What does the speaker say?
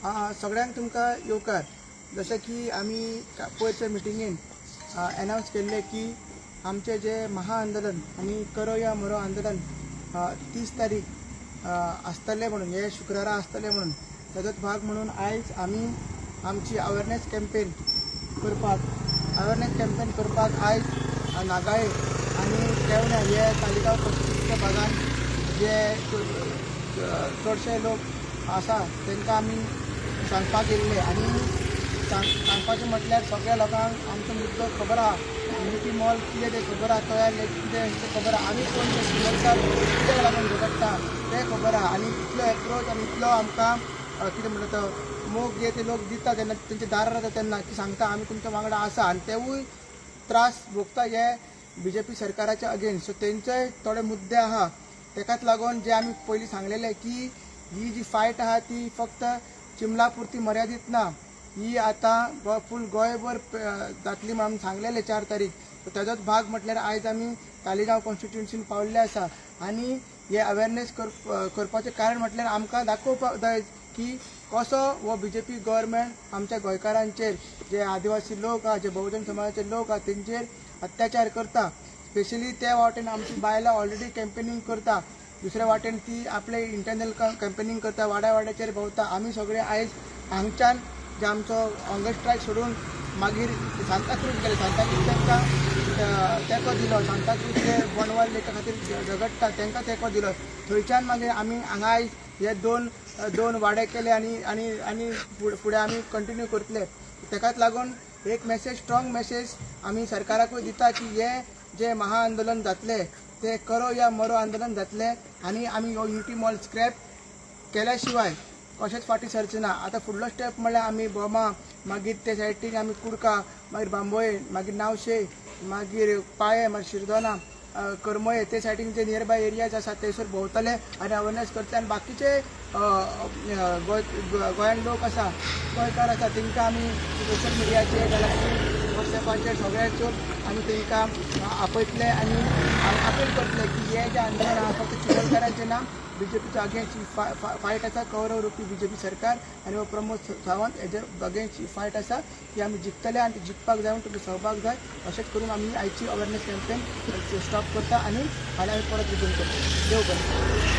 सगळ्यांक तुमकां येवकार. जशें की आमी पयरच्या मिटिंगेन अनाउन्स केल्ले की आमचे जे महाआंदोलन आनी करो या मरो आंदोलन 30 तारीख आसतले म्हणून, हे शुक्रारा आसतले म्हणून ताजोच भाग म्हणून आयज आमी आमची अवेरनेस कॅम्पेन करपाक आयज नागाळे आनी केवण्या हे तालिगांव कॉन्स्टिट्युन्सीच्या भागान जे चडशे लोक आसा तांकां आमी सांगपाक येयल्ले. आनी सांगपाचें म्हटल्यार सगळ्या लोकांक आमचो मुद्दो खबर आहा. युनिटी मॉल कितें तें खबर आहा, तयार कितें तें खबर आहा, आमी कोण ते सिंगल्साक कित्याक लागून झगडटा तें खबर आहा. आनी इतलो एप्रोच आनी इतलो आमकां कितें म्हणटा तो मोग जे ते लोक दिता तेन्ना तेंचे दारार येता तेन्ना की सांगता आमी तुमच्या वांगडा आसा आनी तेवूय त्रास भोगता हे BJP सरकाराच्या अगेन्स्ट. सो तेंचेय थोडे मुद्दे आहा. तेकाच लागून जे आमी पयलीं सांगलेले की ही जी फायट आहा ती फक्त चिमला पुरती मर्यादीत ना, ही आतां फूल गोंयभर जातली म्हणून सांगलेले 4 तारीख. सो ताजोच भाग म्हटल्यार आयज आमी तालिगांव कॉन्स्टिट्युन्सीन पावल्ले आसा. आनी हे अवेरनेस करपाचें कारण म्हटल्यार आमकां दाखोवपाक जाय की कसो हो BJP गव्हर्मेंट आमच्या गोंयकारांचेर, जे आदिवासी लोक आहा, जे बहुजन समाजाचे लोक आहा तेंचेर अत्याचार करता. स्पेशली त्या वाटेन आमची बायलां ऑलरेडी कॅम्पेनिंग करता, दुसऱ्या वाटेन ती आपले इंटरनल कॅम्पेनिंग करता, वाड्याचेर भोंवता. आमी सगळे आयज हांगच्यान जे आमचो हंगर स्ट्रायक सोडून मागीर सांताक्रूज गेले. सांताक्रूज तांकां तेंको दिलो. सांताक्रूज जे बोंडवाल लेका खातीर झगडटा तांकां तेंको दिलो. थंयच्यान मागीर आमी हांगा आयज हे दोन वाडे केले आनी फुडें आमी कंटिन्यू करतले. तेकाच लागून एक मेसेज, स्ट्रॉंग मेसेज आमी सरकाराकूय दिता की हे जे महाआंदोलन जातले ते करो या मरो आंदोलन जातले आनी आमी हो युनिटी मॉल स्क्रॅप केल्या शिवाय कशेंच फाटीं सरचे ना. आतां फुडलो स्टेप म्हणल्यार आमी बोमा, मागीर ते सायडीक आमी कुडका, मागीर बांबोये, मागीर नावशे, मागीर पाळे, मागीर शिरदोना, करमये, ते सायडीन जे नियरबाय एरियाज आसा थंयसर भोंवतले आनी अवेरनेस करतले. आनी बाकीचे गोंयान लोक आसा, गोंयकार आसा, तांकां आमी सोशल मिडियाचेर जाल्यार वॉट्सॅपाचेर सगळ्याचेर आमी तांकां आपयतले आनी अपील करतले की हे जे आंदोलन आहा फक्त चिखलकारांचें ना, BJPच्या अगेन्स्ट ही फायट आसा. कौरव रुपी BJP सरकार आनी हो प्रमोद सावंत हेजे अगेन्स्ट ही फायट आसा ती आमी जिखतले आनी ती जिखपाक जाय तुमचो सहभाग जाय. अशेंच करून आमी आयची अवेरनेस कॅम्पेन स्टॉप करता आनी फाल्यां आमी परत रिटर्न करता. देव बरें.